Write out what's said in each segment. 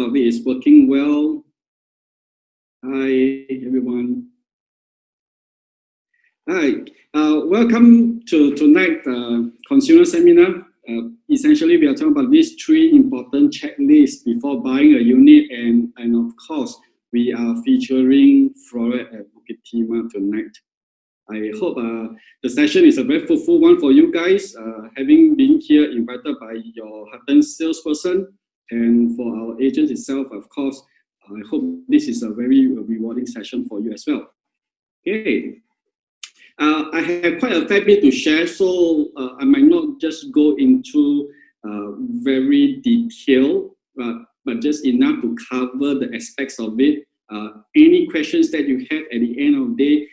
of it is working well. Hi, everyone. Hi, welcome to tonight's consumer seminar. Essentially, we are talking about these 3 important checklists before buying a unit, and of course, we are featuring Forett at Bukit Timah tonight. I hope the session is a very fruitful one for you guys, having been here invited by your Hutton salesperson, and for our agents itself, of course. I hope this is a very rewarding session for you as well. Okay. I have quite a fair bit to share, so I might not just go into very detailed, but just enough to cover the aspects of it. Any questions that you have at the end of the day,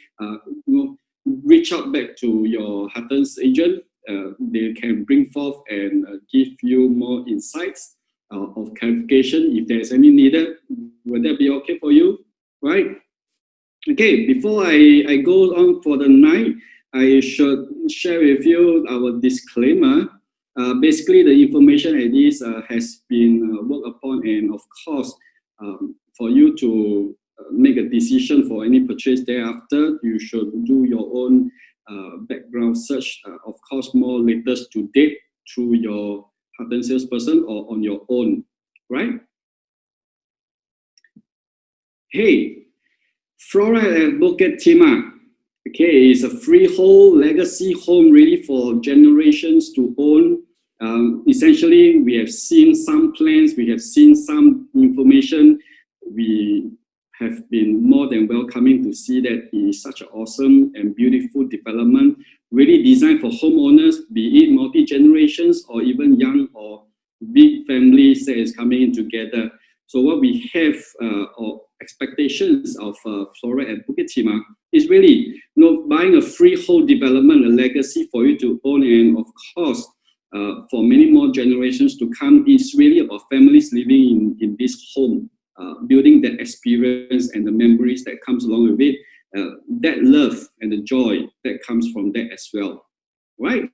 reach out back to your Hutton's agent. They can bring forth and give you more insights of clarification if there's any needed. Would that be okay for you? Right? Okay, before I go on for the night, I should share with you our disclaimer. Basically, the information at this has been worked upon, and of course, for you to make a decision for any purchase thereafter, you should do your own background search, of course, more latest to date through your Hutton salesperson or on your own, right? Hey. Forett at Bukit Timah, okay, is a freehold legacy home ready for generations to own. Essentially, we have seen some plans, we have seen some information. We have been more than welcoming to see that it is such an awesome and beautiful development, really designed for homeowners, be it multi-generations or even young or big families that is coming in together. So what we have or expectations of Forett at Bukit Timah is really buying a freehold development, a legacy for you to own, and of course for many more generations to come. It's really about families living in this home, building that experience and the memories that comes along with it, that love and the joy that comes from that as well, right?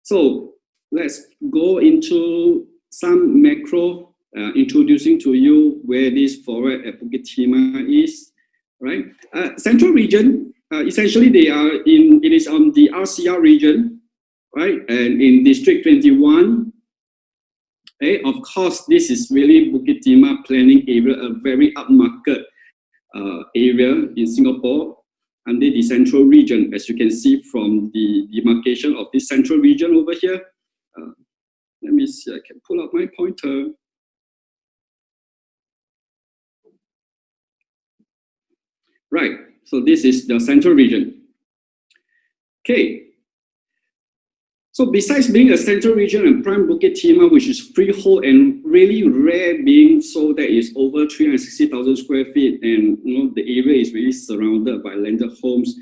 So let's go into some macro. Introducing to you where this Forett at Bukit Timah is, right? Central region, essentially it is on the RCR region, right? And in District 21, okay? Of course, this is really Bukit Timah planning area, a very upmarket area in Singapore under the central region, as you can see from the demarcation of this central region over here. Let me see, I can pull up my pointer. Right, so this is the central region. Okay, so besides being a central region and prime Bukit Timah, which is freehold and really rare being so that is over 360,000 square feet, and the area is really surrounded by landed homes.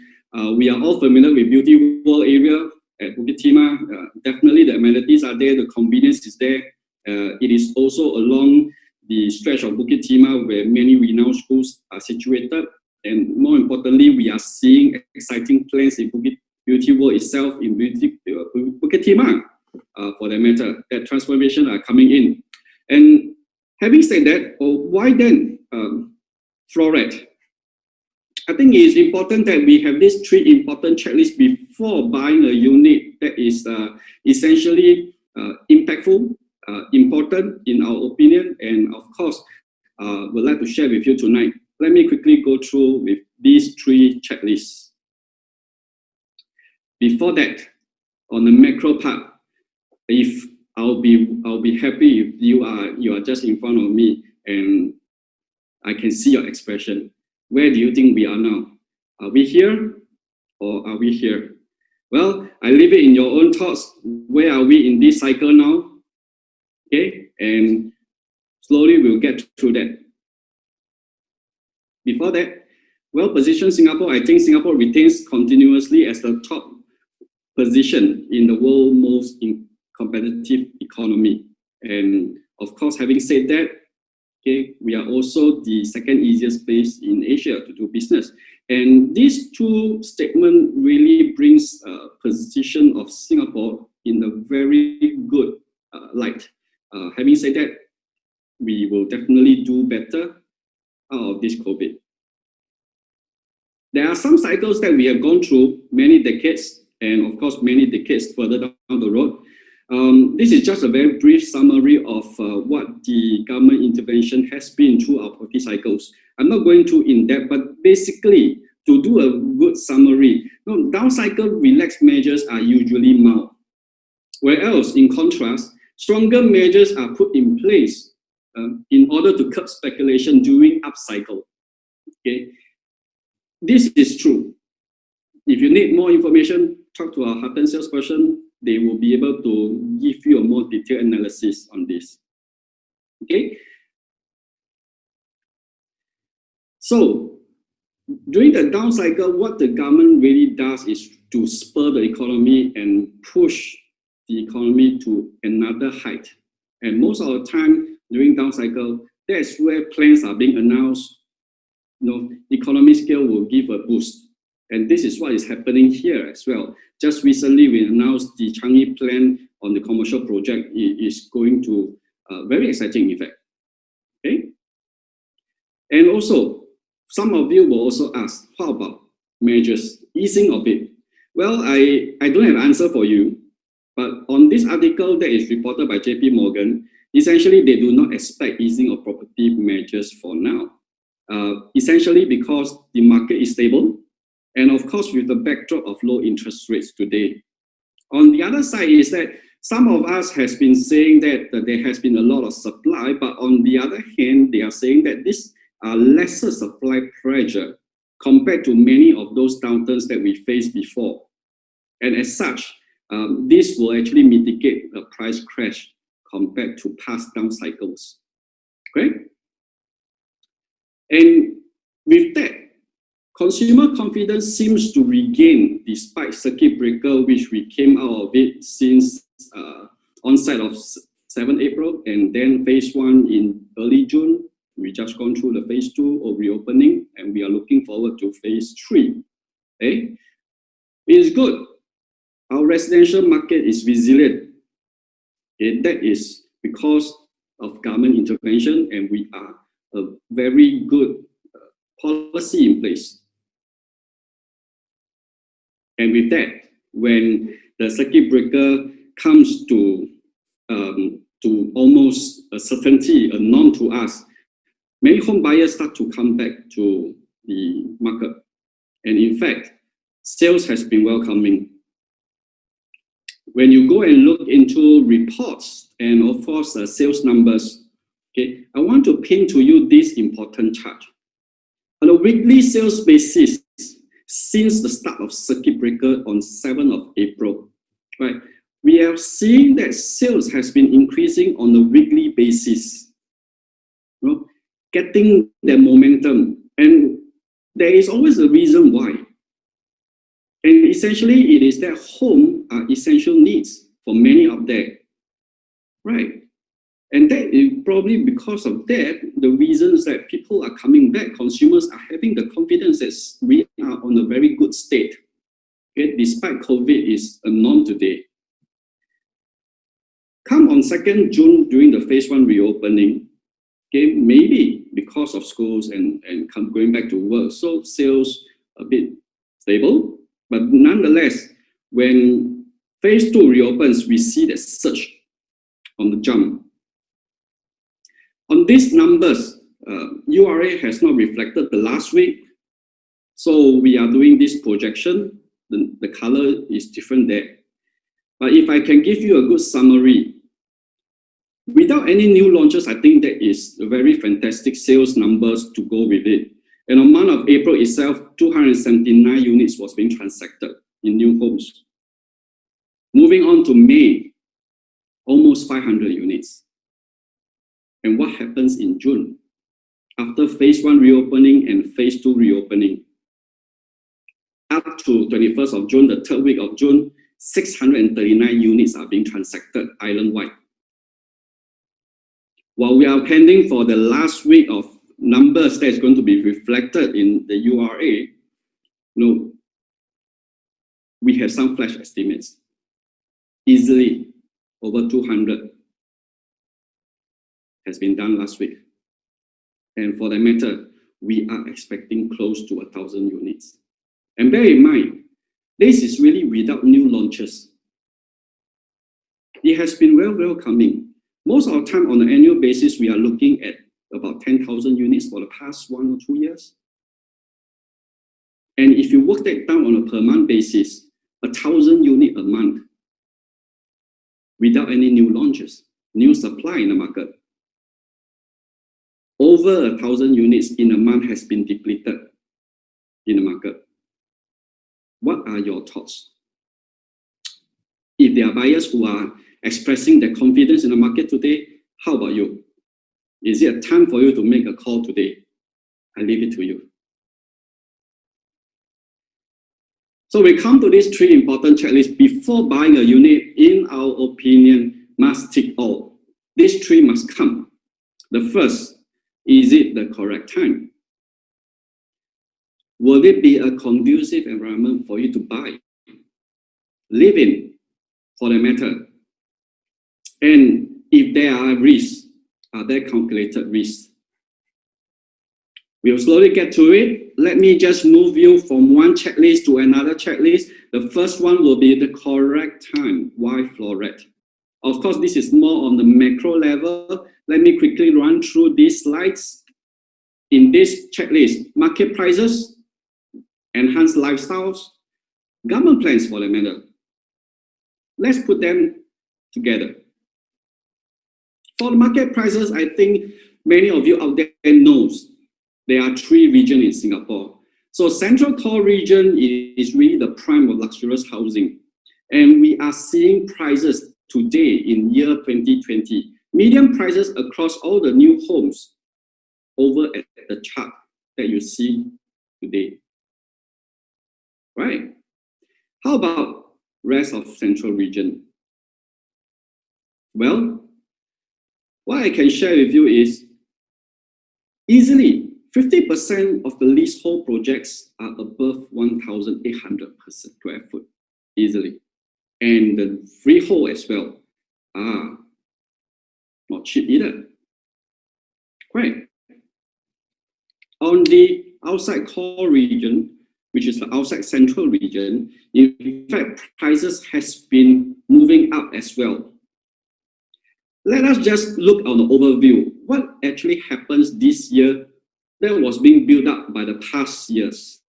We are all familiar with Beauty World area at Bukit Timah. Definitely the amenities are there, the convenience is there. It is also along the stretch of Bukit Timah where many renowned schools are situated. And more importantly, we are seeing exciting plans in Bukit Beauty World itself, in Bukit Timah, for that matter, that transformation are coming in. And having said that, why then Forett? I think it is important that we have these 3 important checklists before buying a unit that is essentially impactful, important in our opinion, and of course, would like to share with you tonight. Let me quickly go through with these 3 checklists. Before that, on the macro part, if I'll be happy if you are just in front of me and I can see your expression. Where do you think we are now? Are we here or are we here? Well, I leave it in your own thoughts. Where are we in this cycle now? Okay, and slowly we'll get through that. Before that, well-positioned Singapore, I think Singapore retains continuously as the top position in the world's most competitive economy. And of course, having said that, okay, we are also the second easiest place in Asia to do business. And these 2 statements really brings position of Singapore in a very good light. Having said that, we will definitely do better out of this COVID. There are some cycles that we have gone through many decades, and of course, many decades further down the road. This is just a very brief summary of what the government intervention has been through our property cycles. I'm not going too in depth, but basically, to do a good summary, down cycle relaxed measures are usually mild. Whereas, in contrast, stronger measures are put in place in order to curb speculation during upcycle. Okay, this is true. If you need more information, talk to our Hutton salesperson. They will be able to give you a more detailed analysis on this. Okay. So during the down cycle, what the government really does is to spur the economy and push the economy to another height. And most of the time during down cycle, that's where plans are being announced. Economy scale will give a boost. And this is what is happening here as well. Just recently, we announced the Changi plan on the commercial project is going to very exciting effect. Okay. And also, some of you will also ask, how about measures, easing of it? Well, I don't have an answer for you, but on this article that is reported by JP Morgan, essentially they do not expect easing of property measures for now. Essentially because the market is stable, and of course with the backdrop of low interest rates today. On the other side is that some of us has been saying that there has been a lot of supply, but on the other hand, they are saying that this are lesser supply pressure compared to many of those downturns that we faced before. And as such, this will actually mitigate a price crash compared to past down cycles. Okay? And with that, consumer confidence seems to regain despite circuit breaker, which we came out of it since onset of 7 April, and then phase 1 in early June. We just gone through the phase 2 of reopening, and we are looking forward to phase 3. Okay? It is good. Our residential market is resilient. Okay? That is because of government intervention, and we are a very good policy in place. And with that, when the circuit breaker comes to almost a certainty, a norm to us, many home buyers start to come back to the market. And in fact, sales has been welcoming. When you go and look into reports and of course sales numbers, okay, I want to pin to you this important chart. On a weekly sales basis, since the start of circuit breaker on 7th of April, right, we are seeing that sales has been increasing on a weekly basis, getting the momentum. And there is always a reason why. And essentially, it is that home are essential needs for many of them, right? And that is probably because of that, the reasons that people are coming back, consumers are having the confidence that we are on a very good state. Okay? Despite COVID is a norm today. Come on 2nd June during the phase 1 reopening, okay, maybe because of schools and going back to work, so sales a bit stable. But nonetheless, when phase 2 reopens, we see the surge on the jump. On these numbers, URA has not reflected the last week. So we are doing this projection. The color is different there. But if I can give you a good summary, without any new launches, I think that is a very fantastic sales numbers to go with it. And on month of April itself, 279 units was being transacted in new homes. Moving on to May, almost 500 units. And what happens in June? After phase 1 reopening and phase 2 reopening, up to 21st of June, the 3rd week of June, 639 units are being transacted island-wide. While we are pending for the last week of numbers that is going to be reflected in the URA, we have some flash estimates. Easily over 200 has been done last week. And for that matter, we are expecting close to 1,000 units. And bear in mind, this is really without new launches. It has been well welcoming. Most of the time on an annual basis, we are looking at about 10,000 units for the past 1 or 2 years. And if you work that down on a per month basis, 1,000 units a month without any new launches, new supply in the market. Over 1,000 units in a month has been depleted in the market. What are your thoughts? If there are buyers who are expressing their confidence in the market today, how about you? Is it a time for you to make a call today? I leave it to you. So we come to these 3 important checklists before buying a unit. In our opinion, must tick all. These 3 must come. The first, is it the correct time? Will it be a conducive environment for you to buy, live in, for that matter? And if there are risks, are there calculated risks? We'll slowly get to it. Let me just move you from one checklist to another checklist. The first one will be the correct time. Why Forett? Of course, this is more on the macro level. Let me quickly run through these slides. In this checklist, market prices, enhanced lifestyles, government plans for that matter. Let's put them together. For the market prices, I think many of you out there knows there are 3 regions in Singapore. So Central Core region is really the prime of luxurious housing. And we are seeing prices today in year 2020. Median prices across all the new homes over at the chart that you see today. Right? How about rest of Central region? Well, what I can share with you is easily 50% of the leasehold projects are above 1,800 per square foot, easily. And the freehold as well are not cheap either. Right. On the outside core region, which is the outside central region, in fact, prices has been moving up as well. Let us just look on the overview. What actually happens this year that was being built up by the past years?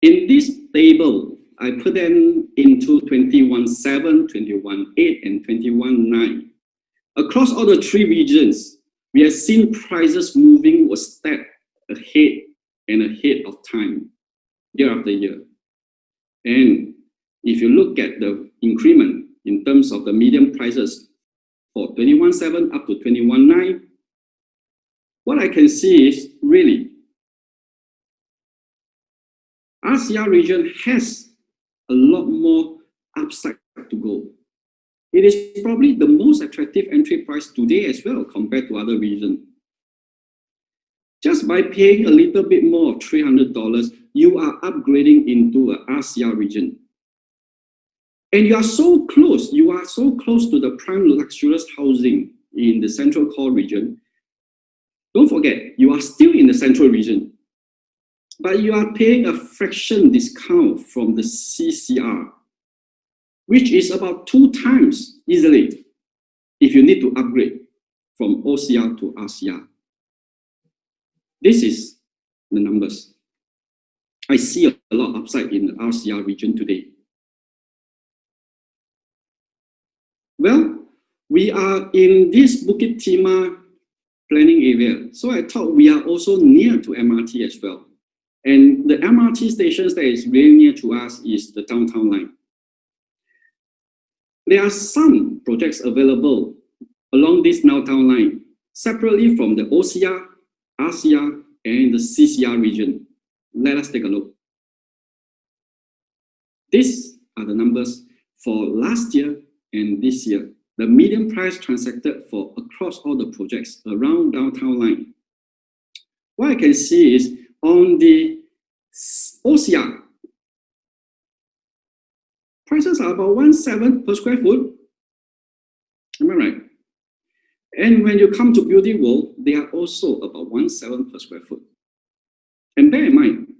In this table, I put them into 21.7, 21.8, and 21.9. Across all the 3 regions, we have seen prices moving a step ahead and ahead of time, year after year. And if you look at the increment in terms of the median prices for 21.7 up to 21.9, what I can see is really ASEAN region has a lot more upside to go. It is probably the most attractive entry price today as well compared to other regions. Just by paying a little bit more of $300, you are upgrading into an ASEAN region. And you are so close to the prime luxurious housing in the Central Core region. Don't forget, you are still in the Central region, but you are paying a fraction discount from the CCR, which is about 2 times easily if you need to upgrade from OCR to RCR. This is the numbers. I see a lot of upside in the RCR region today. Well, we are in this Bukit Timah planning area. So I thought we are also near to MRT as well. And the MRT stations that is very near to us is the downtown line. There are some projects available along this downtown line, separately from the OCR, RCR, and the CCR region. Let us take a look. These are the numbers for last year and this year. The median price transacted for across all the projects around downtown line. What I can see is on the OCR, prices are about 1.7 per square foot. Am I right? And when you come to Beauty World, they are also about 1.7 per square foot. And bear in mind,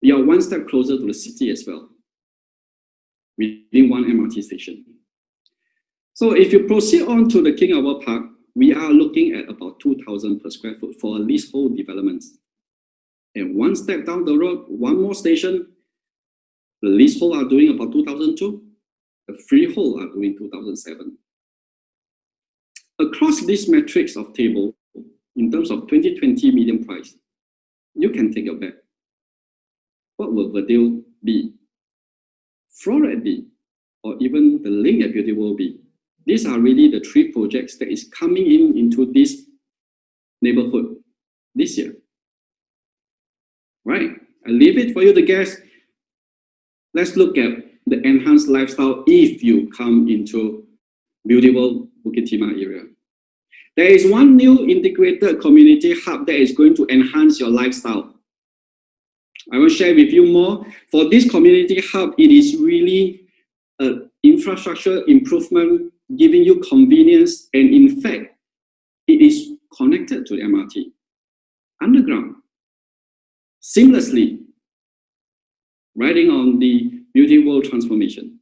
you are one step closer to the city as well, within one MRT station. So if you proceed on to the King Albert Park, we are looking at about 2,000 per square foot for a leasehold development. And one step down the road, one more station, the leasehold are doing about 2,002, the freehold are doing 2,007. Across this matrix of table, in terms of 2020 median price, you can take your bet. What will Verdale be? Forett be? Or even the Link at Beauty World be? These are really the three projects that is coming into this neighborhood this year. Right? I leave it for you to guess. Let's look at the enhanced lifestyle if you come into Beauty World Bukit Timah area. There is one new integrated community hub that is going to enhance your lifestyle. I will share with you more. For this community hub, it is really an infrastructure improvement, giving you convenience, and in fact, it is connected to the MRT, underground, seamlessly, riding on the Beauty World transformation.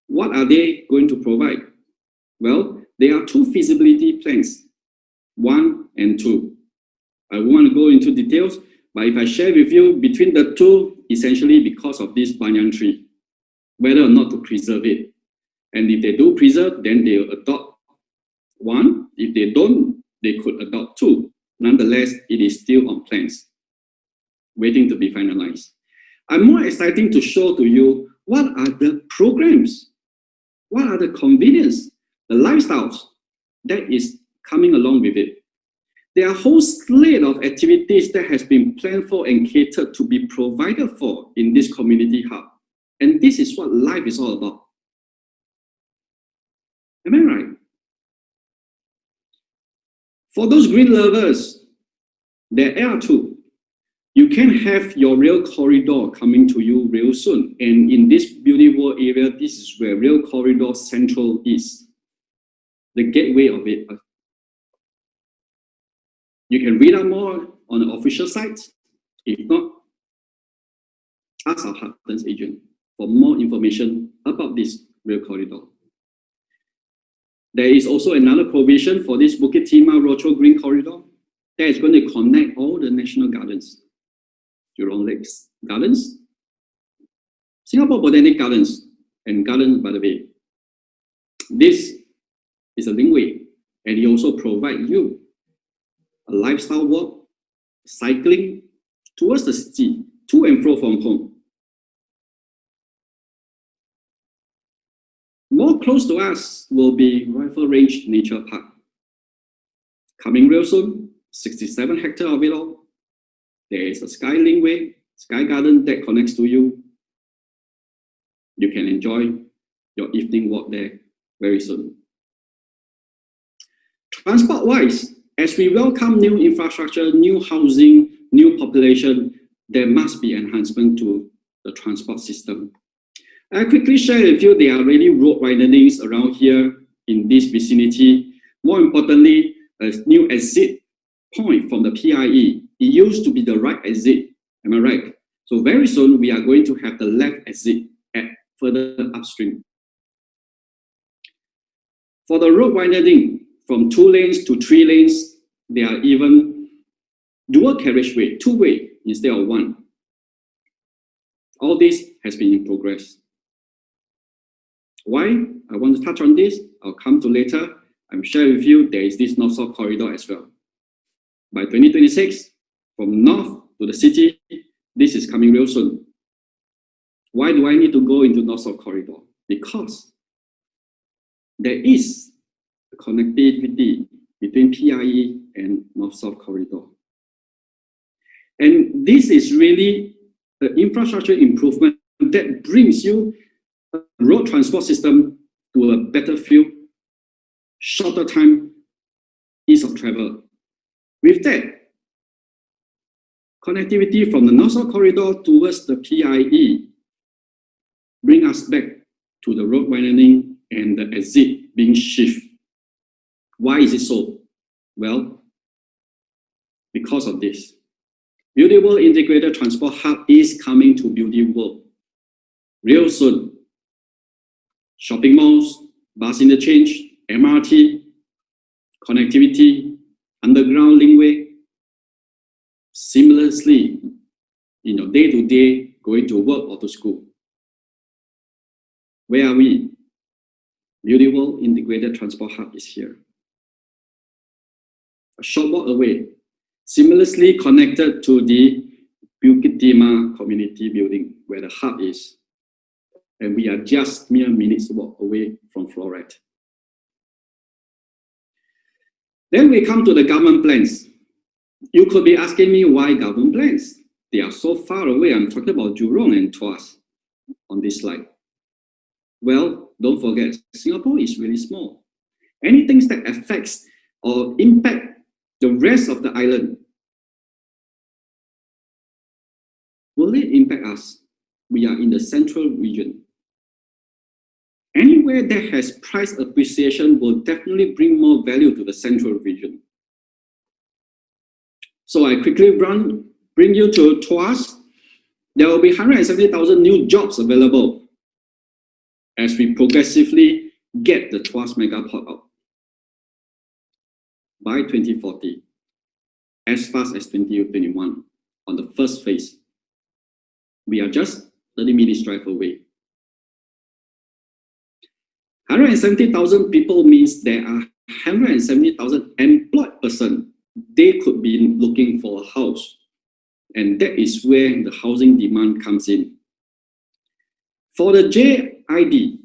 What are they going to provide? Well, there are two feasibility plans, 1 and 2. I won't want to go into details, but if I share with you between the two, essentially because of this banyan tree, whether or not to preserve it. And if they do preserve, then they'll adopt 1. If they don't, they could adopt 2. Nonetheless, it is still on plans, waiting to be finalized. I'm more excited to show to you what are the programs, what are the convenience, the lifestyles that is coming along with it. There are a whole slate of activities that has been planned for and catered to be provided for in this community hub. And this is what life is all about. Am I right? For those green lovers, there are two. You can have your rail corridor coming to you real soon. And in this Beauty World area, this is where Rail Corridor Central is. The gateway of it. You can read out more on the official site. If not, ask our Heartlands agent for more information about this rail corridor. There is also another provision for this Bukit Timah Rochor Green Corridor that is going to connect all the national gardens, Jurong Lakes Gardens, Singapore Botanic Gardens, and Gardens by the Bay. This is a linkway, and it also provides you a lifestyle walk, cycling towards the city, to and fro from home. More close to us will be Rifle Range Nature Park. Coming real soon, 67 hectares of it all. There is a sky linkway, sky garden that connects to you. You can enjoy your evening walk there very soon. Transport-wise, as we welcome new infrastructure, new housing, new population, there must be enhancement to the transport system. I quickly share with you, there are already road widenings around here in this vicinity. More importantly, a new exit point from the PIE. It used to be the right exit, am I right? So very soon, we are going to have the left exit at further upstream. For the road widening, from 2 lanes to 3 lanes, there are even dual carriageway, 2-way instead of 1. All this has been in progress. Why? I want to touch on this. I'll come to later. I'm sharing with you, there is this North-South corridor as well. By 2026, from north to the city, this is coming real soon. Why do I need to go into North-South corridor? Because there is a connectivity between PIE and North-South corridor. And this is really the infrastructure improvement that brings you a road transport system to a better fuel, shorter time, ease of travel. With that, connectivity from the North-South corridor towards the PIE bring us back to the road widening and the exit being shifted Why is it so? Well, because of this. Beauty World Integrated Transport Hub is coming to Beauty World real soon. Shopping malls, bus interchange, MRT, connectivity, underground linkway, seamlessly, day to day, going to work or to school. Where are we? Beauty World Integrated Transport Hub is here. A short walk away, seamlessly connected to the Bukit Timah community building where the hub is. And we are just mere minutes walk away from Forett. Then we come to the government plans. You could be asking me why government plans? They are so far away. I'm talking about Jurong and Tuas on this slide. Well, don't forget, Singapore is really small. Anything that affects or impact the rest of the island, will it impact us? We are in the central region. Anywhere that has price appreciation will definitely bring more value to the central region. So I quickly bring you to Tuas. There will be 170,000 new jobs available as we progressively get the Tuas megaport out by 2040, as fast as 2021 on the first phase. We are just 30 minutes drive away. 170,000 people means there are 170,000 employed persons. They could be looking for a house. And that is where the housing demand comes in. For the JID,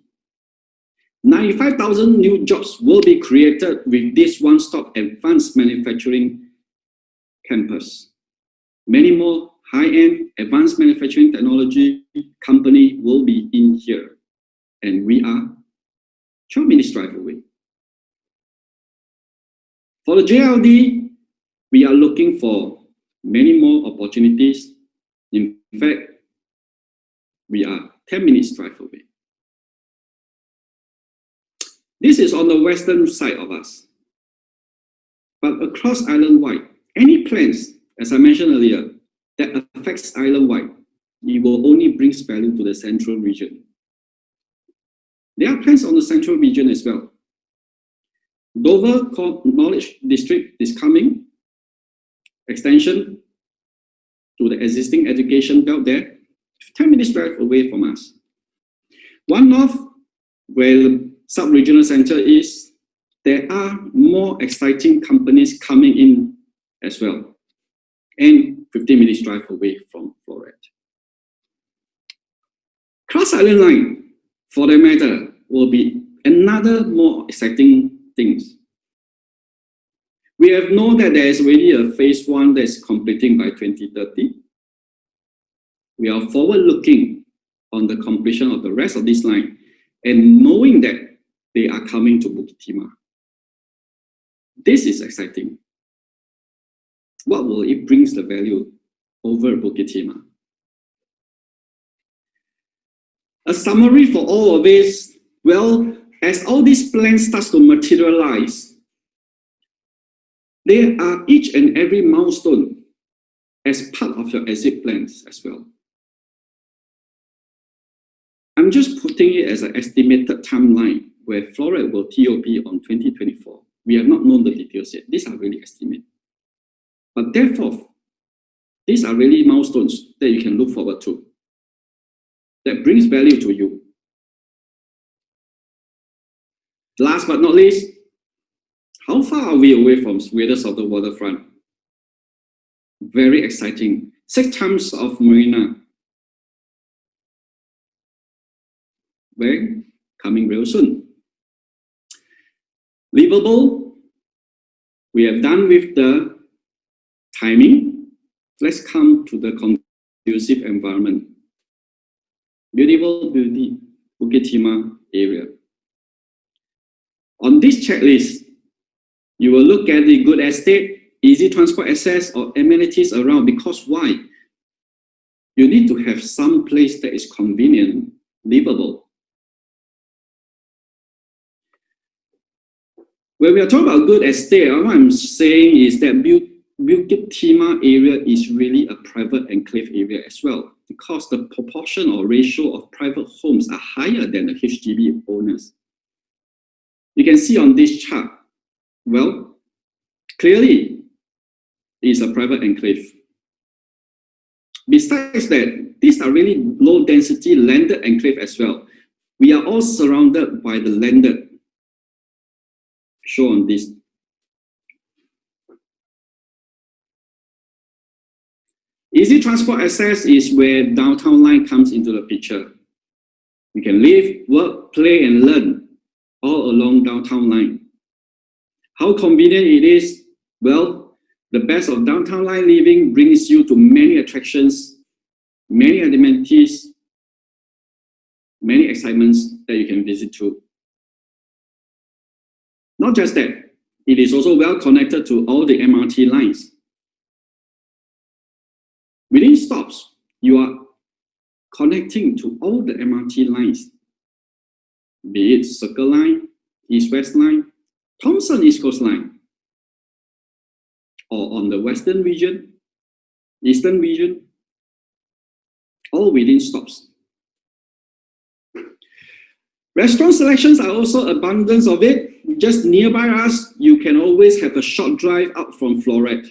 95,000 new jobs will be created with this one-stop advanced manufacturing campus. Many more high-end advanced manufacturing technology company will be in here. And we are 12 minutes drive away. For the JLD, we are looking for many more opportunities. In fact, we are 10 minutes drive away. This is on the western side of us. But across island-wide, any plans, as I mentioned earlier, that affects island-wide, it will only bring value to the central region. There are plans on the central region as well. Dover Knowledge District is coming. Extension to the existing education belt there, 10 minutes drive away from us. One North, where the sub-regional center is, there are more exciting companies coming in as well. And 15 minutes drive away from Forett. Cross Island Line, for that matter, will be another more exciting things. We have known that there is already a phase 1 that's completing by 2030. We are forward-looking on the completion of the rest of this line and knowing that they are coming to Bukit Timah. This is exciting. What will it bring the value over Bukit Timah? A summary for all of this, well, as all these plans start to materialize, there are each and every milestone as part of your exit plans as well. I'm just putting it as an estimated timeline where Forett will TOP on 2024. We have not known the details yet. These are really estimates. But therefore, these are really milestones that you can look forward to, that brings value to you. Last but not least, how far are we away from Swedish of the waterfront? Very exciting. 6 times of marina. We're coming real soon. Livable, we have done with the timing. Let's come to the conducive environment. Beautiful Bukit Timah area. On this checklist, you will look at the good estate, easy transport access or amenities around, because why? You need to have some place that is convenient, livable. When we are talking about good estate, what I'm saying is that Bukit Timah area is really a private enclave area as well, because the proportion or ratio of private homes are higher than the HDB owners. You can see on this chart, well, clearly it's a private enclave. Besides that, these are really low density landed enclave as well. We are all surrounded by the landed, shown on this. Easy transport access is where downtown line comes into the picture. You can live, work, play, and learn all along downtown line. How convenient it is? Well, the best of downtown line living brings you to many attractions, many amenities, many excitements that you can visit to. Not just that, it is also well connected to all the MRT lines. Within stops, you are connecting to all the MRT lines, be it Circle Line, East-West Line, Thomson East Coast Line, or on the Western region, Eastern region, all within stops. Restaurant selections are also abundance of it. Just nearby us, you can always have a short drive out from Forett.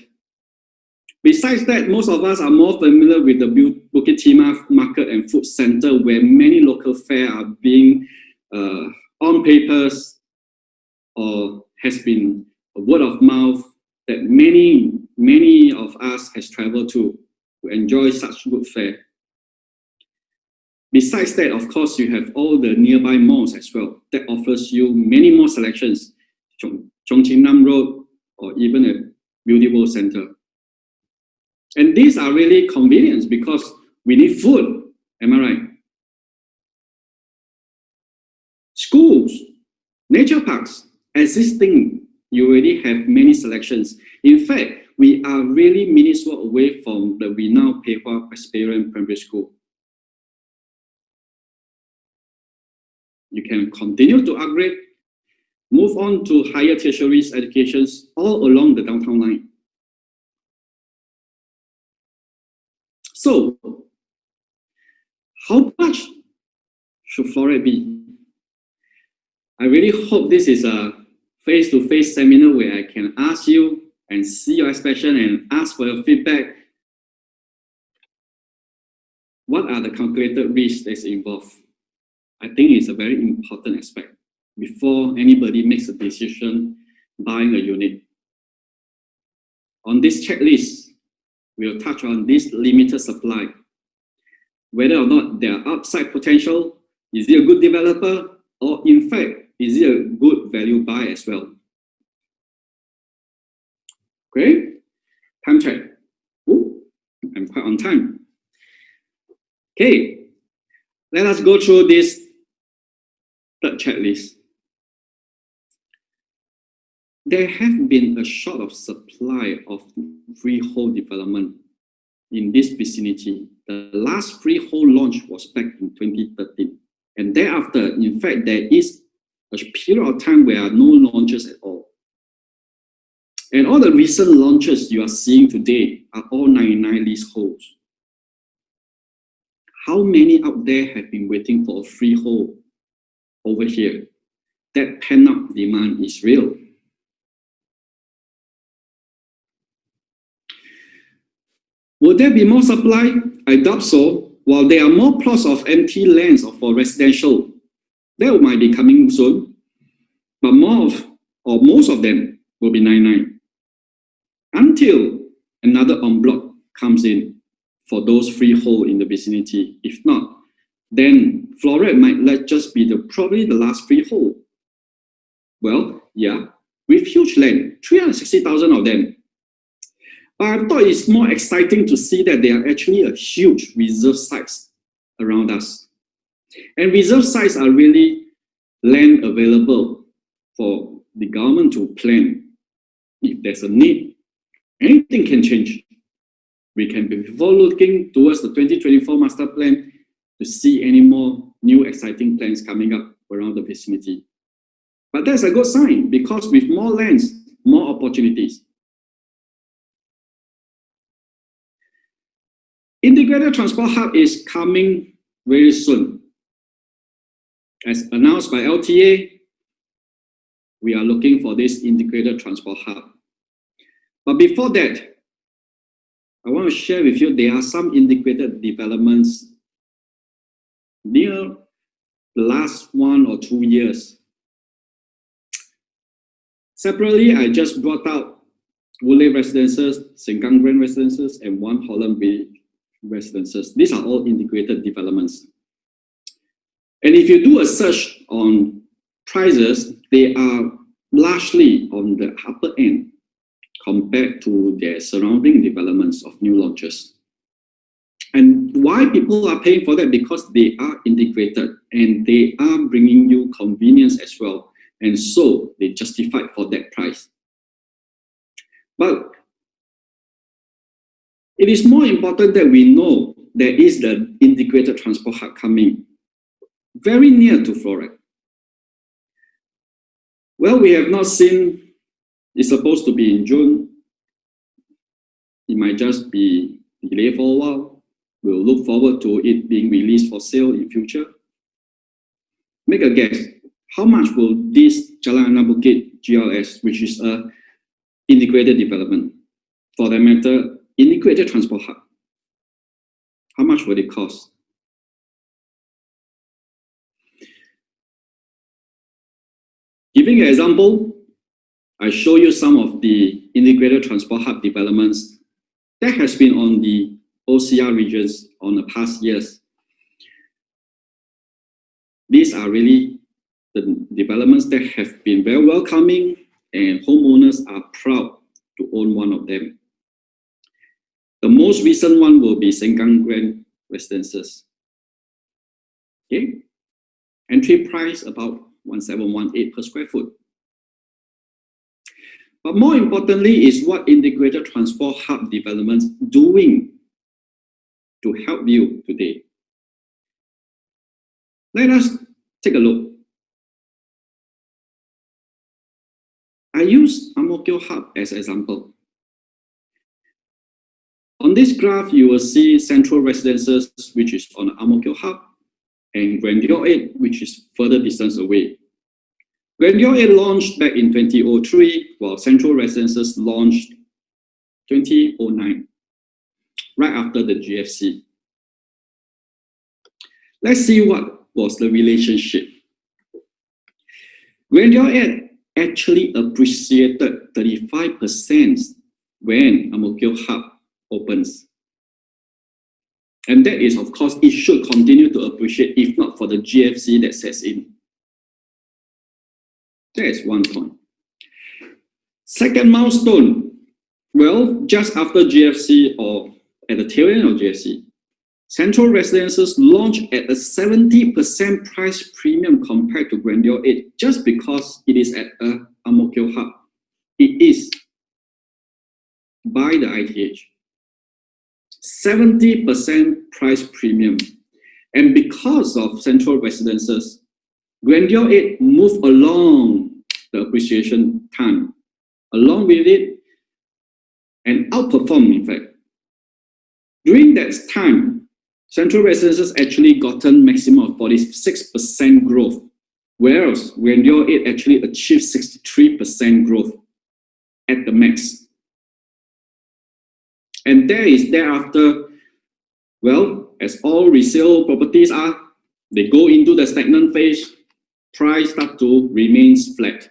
Besides that, most of us are more familiar with the Bukit Timah Market and Food Center, where many local fare are being on papers or has been a word of mouth that many of us has traveled to enjoy such good fare. Besides that, of course, you have all the nearby malls as well that offers you many more selections, Chongqing Nam Road or even a Beauty World Center. And these are really convenience because we need food, am I right? Schools, nature parks, existing, you already have many selections. In fact, we are really minutes walk away from the renowned Pei Hwa Presbyterian Primary School. You can continue to upgrade, move on to higher tertiary educations all along the downtown line. So, how much should Forett be? I really hope this is a face-to-face seminar where I can ask you and see your expression and ask for your feedback. What are the calculated risks that's involved? I think it's a very important aspect before anybody makes a decision buying a unit. On this checklist, we'll touch on this limited supply. Whether or not there are upside potential, is it a good developer, or in fact, is it a good value buy as well? Okay, time check. Ooh, I'm quite on time. Okay, let us go through this third checklist. There have been a short of supply of freehold development in this vicinity. The last freehold launch was back in 2013. And thereafter, in fact, there is a period of time where there are no launches at all. And all the recent launches you are seeing today are all 99 leaseholds. How many out there have been waiting for a freehold over here? That pent-up demand is real. Will there be more supply? I doubt so. While there are more plots of empty lands for residential, that might be coming soon, but most of them will be 99 until another en bloc comes in for those freehold in the vicinity. If not, then Forett might just be probably the last freehold. Well, yeah, with huge land, 360,000 of them. But I thought it's more exciting to see that there are actually a huge reserve sites around us. And reserve sites are really land available for the government to plan. If there's a need, anything can change. We can be looking towards the 2024 master plan to see any more new exciting plans coming up around the vicinity. But that's a good sign because with more lands, more opportunities. Integrated Transport Hub is coming very soon. As announced by LTA, we are looking for this Integrated Transport Hub. But before that, I want to share with you there are some integrated developments near the last 1 or 2 years. Separately, I just brought out Woodleigh Residences, Sengkang Grand Residences, and One Holland Bay Residences. These are all integrated developments. And if you do a search on prices, they are largely on the upper end compared to their surrounding developments of new launches. And why people are paying for that? Because they are integrated and they are bringing you convenience as well. And so they justify for that price. But it is more important that we know there is the integrated transport hub coming very near to Forett. Well, we have not seen, it's supposed to be in June. It might just be delayed for a while. We'll look forward to it being released for sale in future. Make a guess. How much will this Jalan Anak Bukit GLS, which is a integrated development, for that matter, integrated transport hub, how much will it cost? Giving an example, I show you some of the integrated transport hub developments that has been on the OCR regions on the past years. These are really the developments that have been very welcoming and homeowners are proud to own one of them. The most recent one will be Sengkang Grand Residences. Okay, entry price about 1718 per square foot. But more importantly is what integrated transport hub developments doing to help you today. Let us take a look. I use Ang Mo Kio Hub as an example. On this graph, you will see Central Residences, which is on Ang Mo Kio Hub, and Grandeur 8, which is further distance away. Grandeur 8 launched back in 2003, while Central Residences launched 2009, right after the GFC. Let's see what was the relationship. Grandeur 8 actually appreciated 35% when Ang Mo Kio Hub opens. And that is, of course, it should continue to appreciate if not for the GFC that sets in. That is one point. Second milestone, well, just after GFC or at the tail end of GFC, Central Residences launched at a 70% price premium compared to Grandeur 8 just because it is at a Ang Mo Kio Hub. It is by the ITH. 70% price premium. And because of Central Residences, Grandeur 8 moved along the appreciation time, along with it, and outperformed, in fact. During that time, Central Residences actually gotten maximum of 46% growth, whereas Grandeur 8 actually achieved 63% growth at the max. And there is thereafter, well, as all resale properties are, they go into the stagnant phase, price start to remain flat.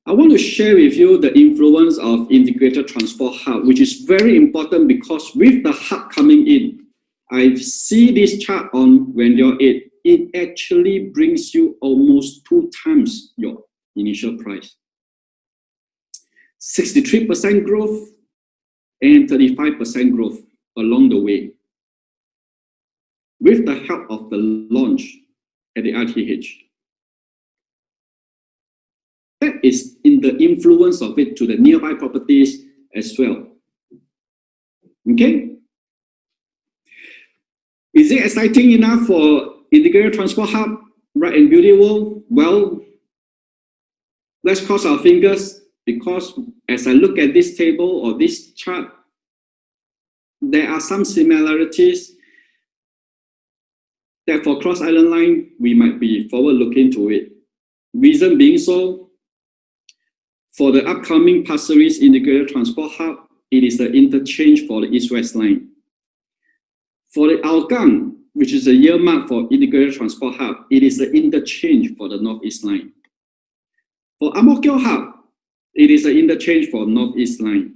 I want to share with you the influence of integrated transport hub, which is very important because with the hub coming in, I see this chart on Grandeur 8, it actually brings you almost 2 times your initial price. 63% growth and 35% growth along the way with the help of the launch at the RTH. That is in the influence of it to the nearby properties as well. Okay? Is it exciting enough for integrated transport hub, right and beautiful. Well, let's cross our fingers, because as I look at this table or this chart, there are some similarities that for Cross Island Line, we might be forward looking to it. Reason being so, for the upcoming Pasir Ris Integrated Transport Hub, it is the interchange for the East-West Line. For the Hougang, which is a earmark for Integrated Transport Hub, it is the interchange for the North-East Line. For Ang Mo Kio Hub, it is the interchange for North-East Line.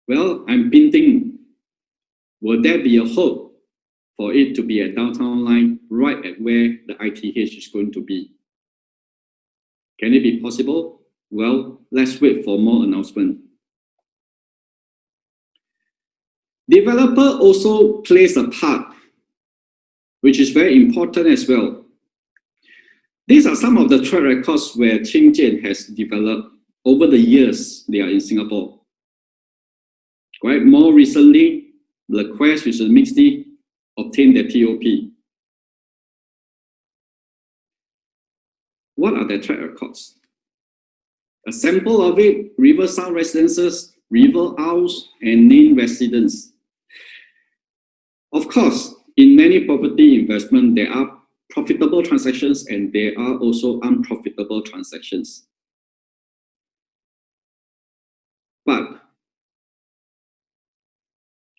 Well, I'm hinting, will there be a hope for it to be a downtown line right at where the ITH is going to be? Can it be possible? Well, let's wait for more announcement. Developer also plays a part, which is very important as well. These are some of the track records where Qingjian has developed over the years they are in Singapore. Right? More recently, the Quest, which is mixed D, obtained their TOP. What are their track records? A sample of it: River Sound Residences, River House, and Nin Residence. Of course, in many property investment, there are profitable transactions and there are also unprofitable transactions. But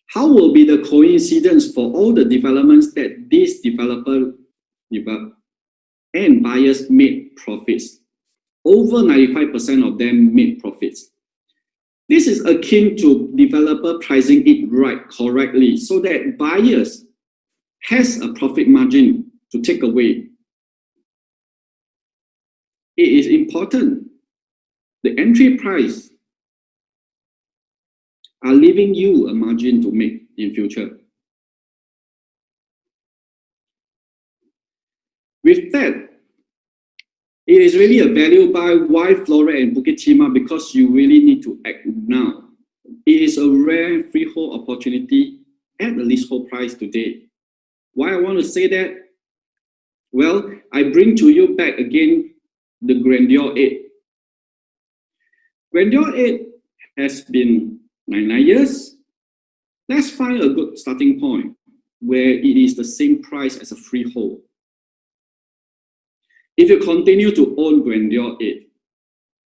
how will be the coincidence for all the developments that these developers and buyers made profits? Over 95% of them made profits. This is akin to developer pricing it right, correctly, so that buyers has a profit margin to take away. It is important. The entry price are leaving you a margin to make in future. With that, it is really a value buy. Why Forett and Bukit Timah? Because you really need to act now. It is a rare freehold opportunity at the leasehold price today. Why I want to say that? Well, I bring to you back again the Grandeur 8. Grandeur 8 has been 99 years. Let's find a good starting point where it is the same price as a freehold. If you continue to own Grandeur 8,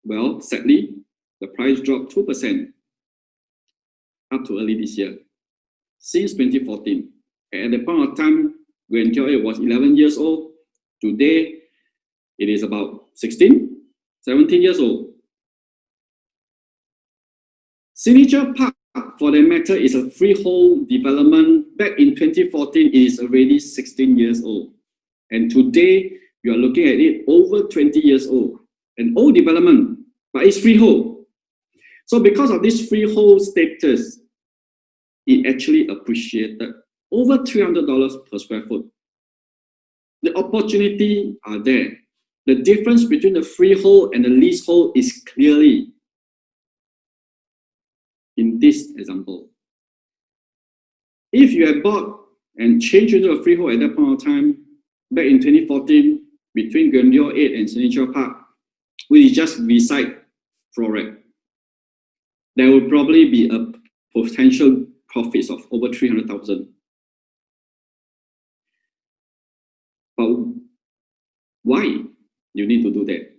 well, sadly, the price dropped 2% up to early this year, since 2014. At the point of time, Grandeur 8 was 11 years old. Today, it is about 16, 17 years old. Signature Park, for that matter, is a freehold development. Back in 2014, it is already 16 years old. And today, you are looking at it over 20 years old. An old development, but it's freehold. So because of this freehold status, it actually appreciated over $300 per square foot. The opportunity are there. The difference between the freehold and the leasehold is clearly in this example. If you had bought and changed into a freehold at that point of time, back in 2014, between Grandeur 8 and Signature Park, which is just beside Forett, there will probably be a potential profits of over 300,000. But why you need to do that?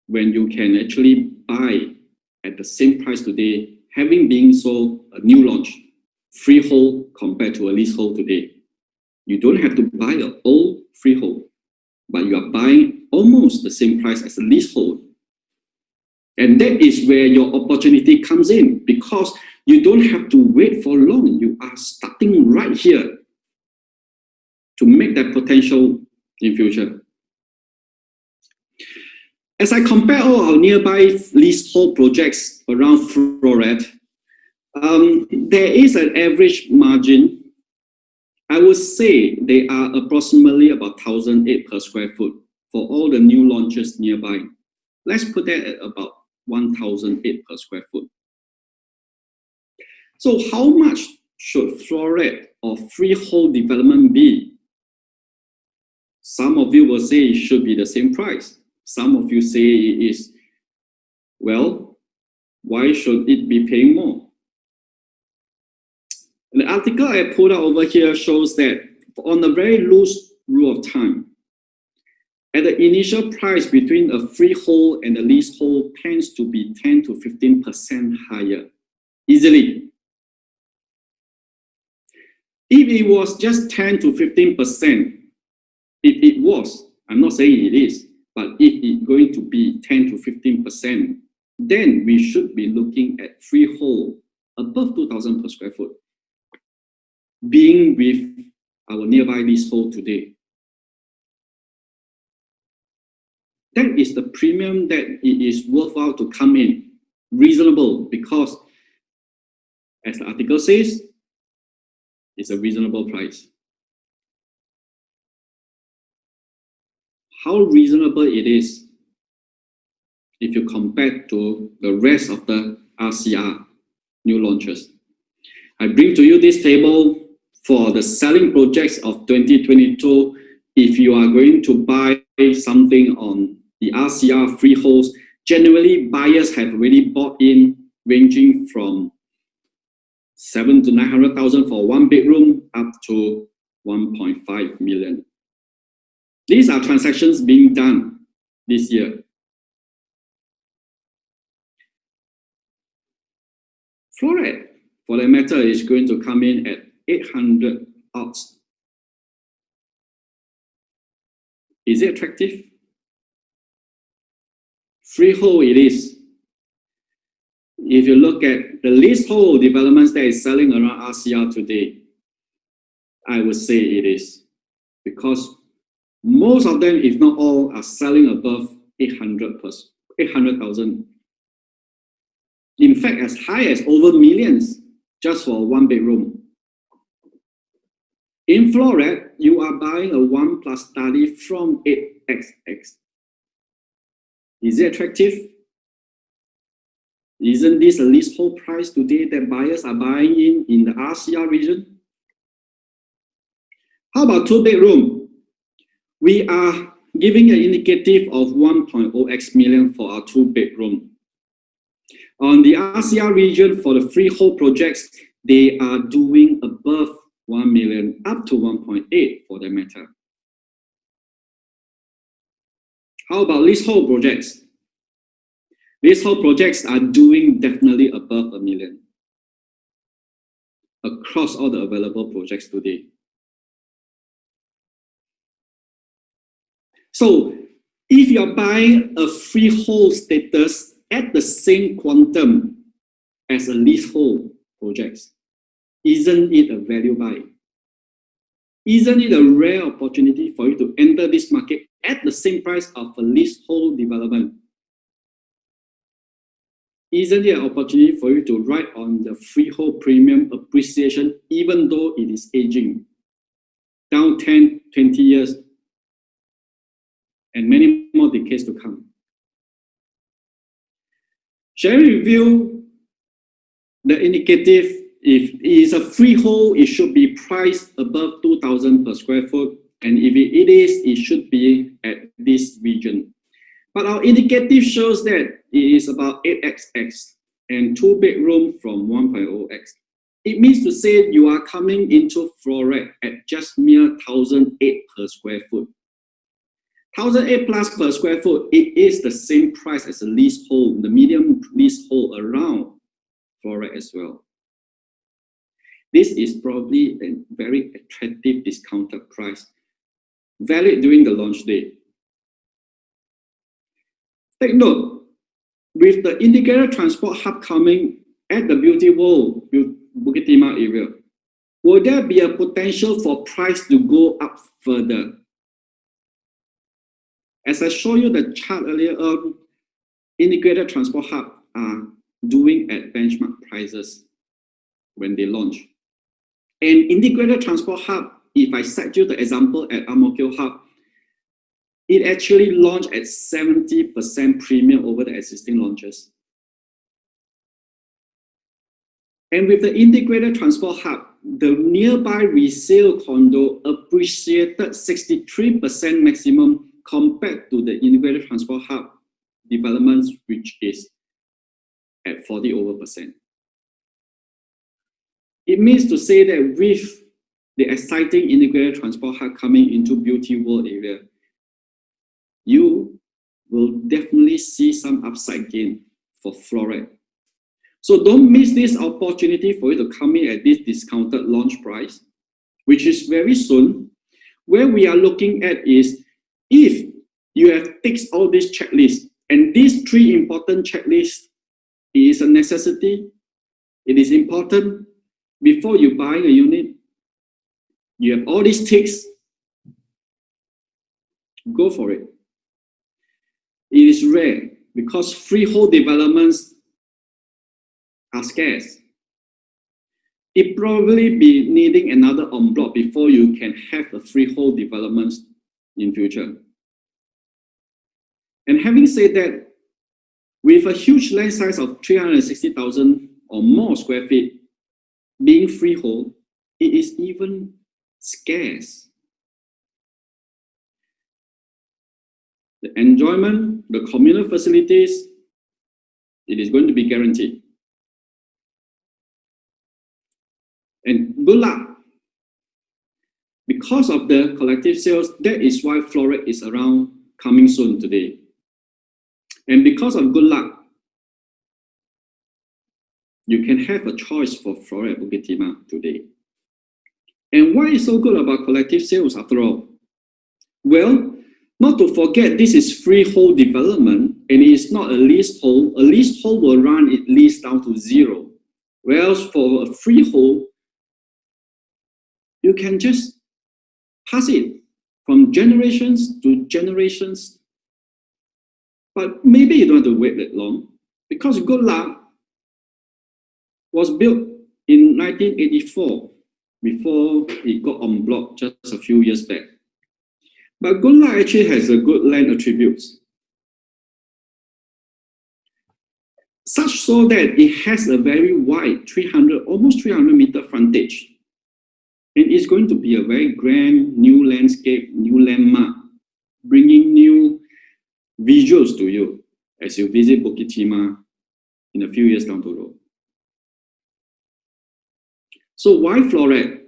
When you can actually buy at the same price today, having been sold a new launch, freehold compared to a leasehold today. You don't have to buy an old freehold, but you are buying almost the same price as a leasehold. And that is where your opportunity comes in, because you don't have to wait for long. You are starting right here to make that potential in future. As I compare all our nearby leasehold projects around Forett, there is an average margin. I would say they are approximately about 1,008 per square foot for all the new launches nearby. Let's put that at about 1,008 per square foot. So how much should Forett or Freehold development be? Some of you will say it should be the same price. Some of you say it is. Well, why should it be paying more? And the article I pulled out over here shows that on a very loose rule of thumb, at the initial price between a freehold and a leasehold tends to be 10 to 15% higher, easily. If it was just 10 to 15%, if it was, I'm not saying it is, but if it's going to be 10 to 15%, then we should be looking at freehold above 2,000 per square foot, being with our nearby leasehold today. That is the premium that it is worthwhile to come in, reasonable, because as the article says, it's a reasonable price. How reasonable it is if you compare to the rest of the RCR new launches. I bring to you this table for the selling projects of 2022. If you are going to buy something on the RCR freeholds, generally buyers have already bought in ranging from 700,000 to 900,000 for one bedroom up to 1.5 million. These are transactions being done this year. Forett, for that matter, is going to come in at 800 odds. Is it attractive? Freehold it is. If you look at the leasehold developments that is selling around RCR today, I would say it is, because most of them, if not all, are selling above 800,000. In fact, as high as over millions just for a one bedroom. In Forett, you are buying a 1+ study from 8XX. Is it attractive? Isn't this a leasehold price today that buyers are buying in the RCR region? How about 2-bedroom? We are giving an indicative of 1.0x million for our 2-bedroom. On the RCR region for the freehold projects, they are doing above 1 million up to 1.8 for that matter. How about leasehold projects? Leasehold projects are doing definitely above 1 million across all the available projects today. So if you're buying a freehold status at the same quantum as a leasehold projects, isn't it a value buy? Isn't it a rare opportunity for you to enter this market at the same price of a leasehold development? Isn't it an opportunity for you to ride on the freehold premium appreciation even though it is aging down 10, 20 years and many more decades to come? Shall we review the indicative? If it is a freehold, it should be priced above 2,000 per square foot. And if it is, it should be at this region. But our indicative shows that it is about 8XX and 2-bedroom from 1.0x. It means to say you are coming into Forett at just mere 1,008 per square foot. 1,008 plus per square foot, it is the same price as a leasehold, the medium leasehold around Forett as well. This is probably a very attractive discounted price, valid during the launch date. Take note, with the integrated transport hub coming at the Beauty World, Bukit Timah area, will there be a potential for price to go up further? As I showed you the chart earlier on, integrated transport hub are doing at benchmark prices when they launch. And integrated transport hub, if I set you the example at Ang Mo Kio hub, it actually launched at 70% premium over the existing launches. And with the integrated transport hub, the nearby resale condo appreciated 63% maximum compared to the integrated transport hub developments, which is at 40%. It means to say that with the exciting integrated transport hub coming into Beauty World area, you will definitely see some upside gain for Forett. So don't miss this opportunity for you to come in at this discounted launch price, which is very soon. Where we are looking at is if you have ticked all these checklists, and these three important checklists is a necessity, it is important before you buy a unit, you have all these ticks, go for it. It is rare because freehold developments are scarce. It probably be needing another en bloc before you can have a freehold developments in future. And having said that, with a huge land size of 360,000 or more square feet being freehold, it is even scarce. The enjoyment, the communal facilities, it is going to be guaranteed. And good luck. Because of the collective sales, that is why Forett is around coming soon today. And because of good luck, you can have a choice for Forett Bukit Timah today. And why is so good about collective sales after all? Well, not to forget, this is freehold development and it is not a leasehold. A leasehold will run its lease down to zero. Whereas for a freehold, you can just pass it from generations to generations. But maybe you don't have to wait that long because Good Luck was built in 1984 before it got en bloc just a few years back. But Good Luck actually has a good land attributes, such so that it has a very wide almost 300 meter frontage. And it's going to be a very grand new landscape, new landmark, bringing new visuals to you as you visit Bukit Timah in a few years down the road. So why Forett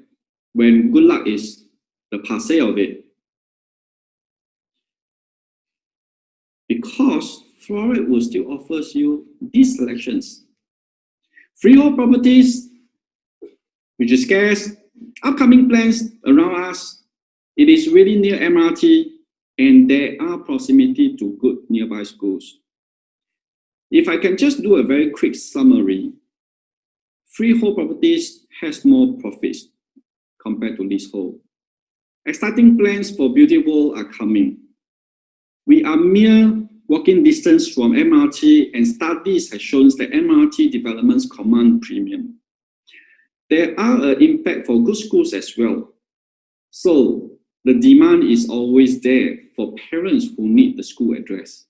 when Good Luck is the passe of it? Because Forett will still offers you these selections. Freehold properties, which is scarce, upcoming plans around us, it is really near MRT and there are proximity to good nearby schools. If I can just do a very quick summary, freehold properties has more profits compared to leasehold. Exciting plans for Beauty World are coming. We are mere walking distance from MRT and studies have shown that MRT developments command premium. There are an impact for good schools as well. So the demand is always there for parents who need the school address.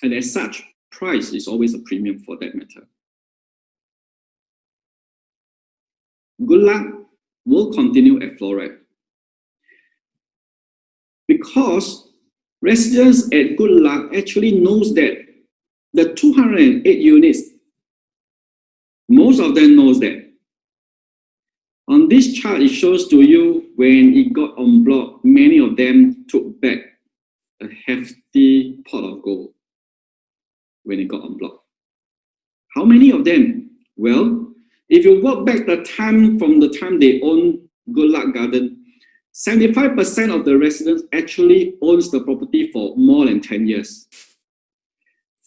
And as such, price is always a premium for that matter. Good Luck will continue at Forett because residents at Good Luck actually knows that the 208 units, most of them knows that. On this chart, it shows to you when it got en bloc, many of them took back a hefty pot of gold when it got en bloc. How many of them? Well, if you work back the time from the time they own Good Luck Garden, 75% of the residents actually owns the property for more than 10 years.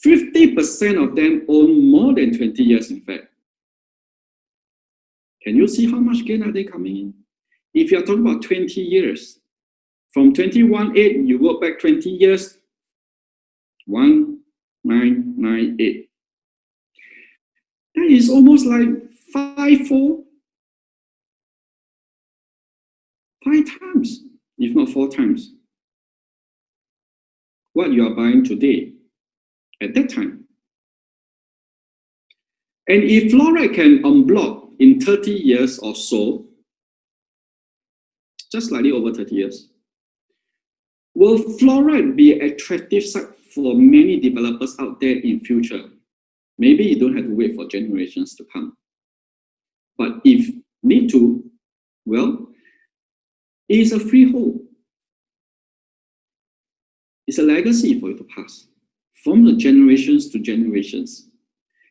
50% of them own more than 20 years, in fact. Can you see how much gain are they coming in? If you're talking about 20 years, from 21.8, you work back 20 years, 1998. That is almost like 5 times, if not 4 times, what you are buying today at that time. And if Forett can unblock in 30 years or so, just slightly over 30 years, will Forett be an attractive site for many developers out there in future? Maybe you don't have to wait for generations to come. But if need to, well, it is a freehold. It's a legacy for you to pass from the generations to generations.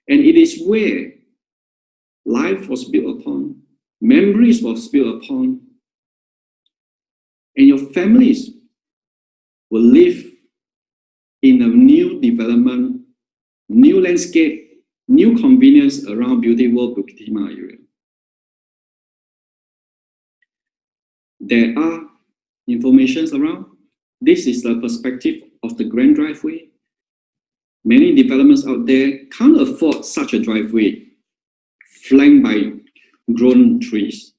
And it is where life was built upon, memories was built upon, and your families will live in a new development, new landscape, new convenience around beautiful Bukit Timah area. There are informations around. This is the perspective of the grand driveway. Many developments out there can't afford such a driveway flanked by grown trees,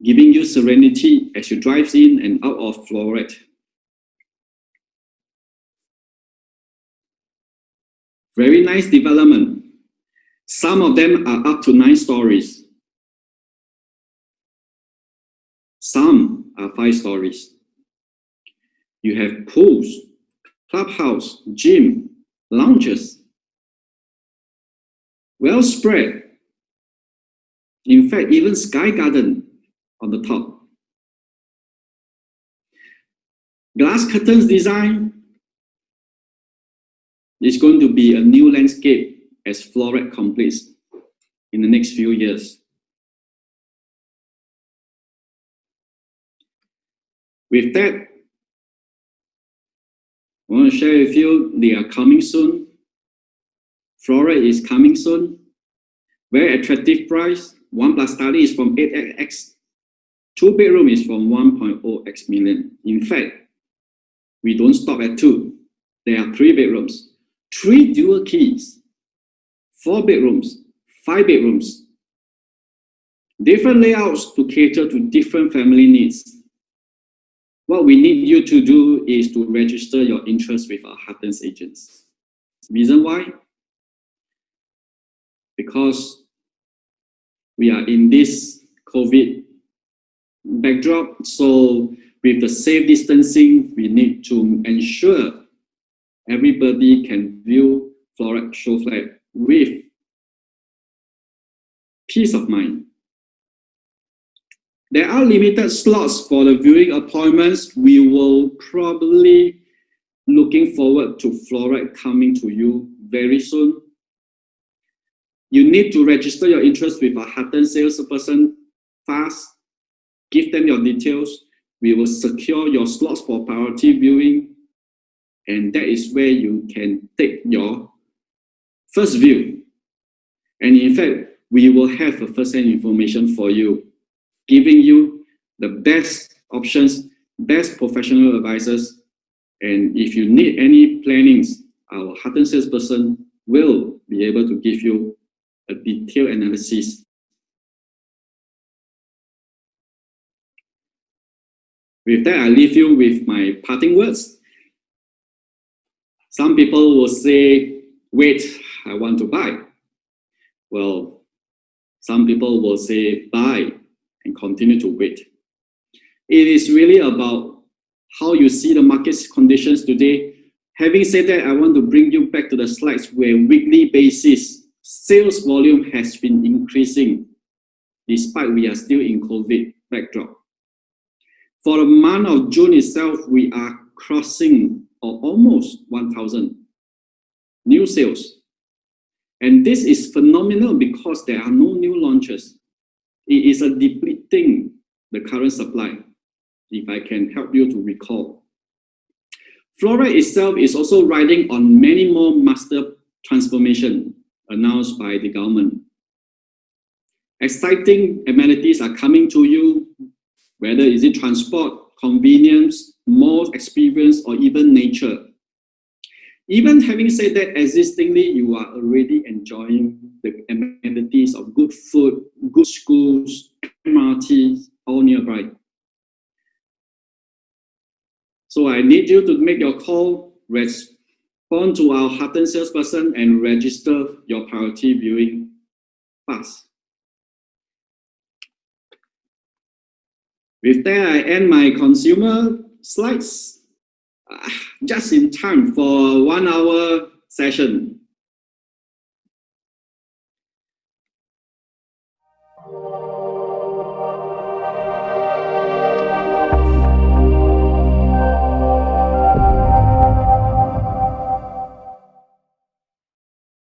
giving you serenity as you drive in and out of Forett. Very nice development. Some of them are up to 9 stories. Some are 5 stories. You have pools, clubhouse, gym, lounges, well spread. In fact, even sky garden on the top. Glass curtains design is going to be a new landscape as Forett completes in the next few years. With that, I want to share with you, they are coming soon. Forett is coming soon. Very attractive price. 1 plus study is from 8x. 2 bedroom is from 1.0x million. In fact, we don't stop at 2. There are 3 bedrooms, 3 dual keys, 4 bedrooms, 5 bedrooms. Different layouts to cater to different family needs. What we need you to do is to register your interest with our Heartlands agents. Reason why? Because we are in this COVID backdrop, so with the safe distancing, we need to ensure everybody can view Forett show flat with peace of mind. There are limited slots for the viewing appointments. We will probably looking forward to Forett coming to you very soon. You need to register your interest with a Heartlands salesperson fast. Give them your details. We will secure your slots for priority viewing. And that is where you can take your first view. And in fact, we will have a first-hand information for you, giving you the best options, best professional advisors. And if you need any plannings, our Heartlands salesperson will be able to give you a detailed analysis. With that, I leave you with my parting words. Some people will say, wait, I want to buy. Well, some people will say, buy and continue to wait. It is really about how you see the market conditions today. Having said that, I want to bring you back to the slides where weekly basis sales volume has been increasing despite we are still in COVID backdrop. For the month of June itself, we are crossing or almost 1,000 new sales. And this is phenomenal because there are no new launches. It is a depleting the current supply, if I can help you to recall. Forett itself is also riding on many more master transformation announced by the government. Exciting amenities are coming to you, whether is it transport, convenience, more experience, or even nature. Even having said that, existingly, you are already enjoying the amenities of good food, good schools, MRT, all nearby. So I need you to make your call, respond Phone to our Hutton salesperson and register your priority viewing pass. With that, I end my consumer slides just in time for 1 hour session.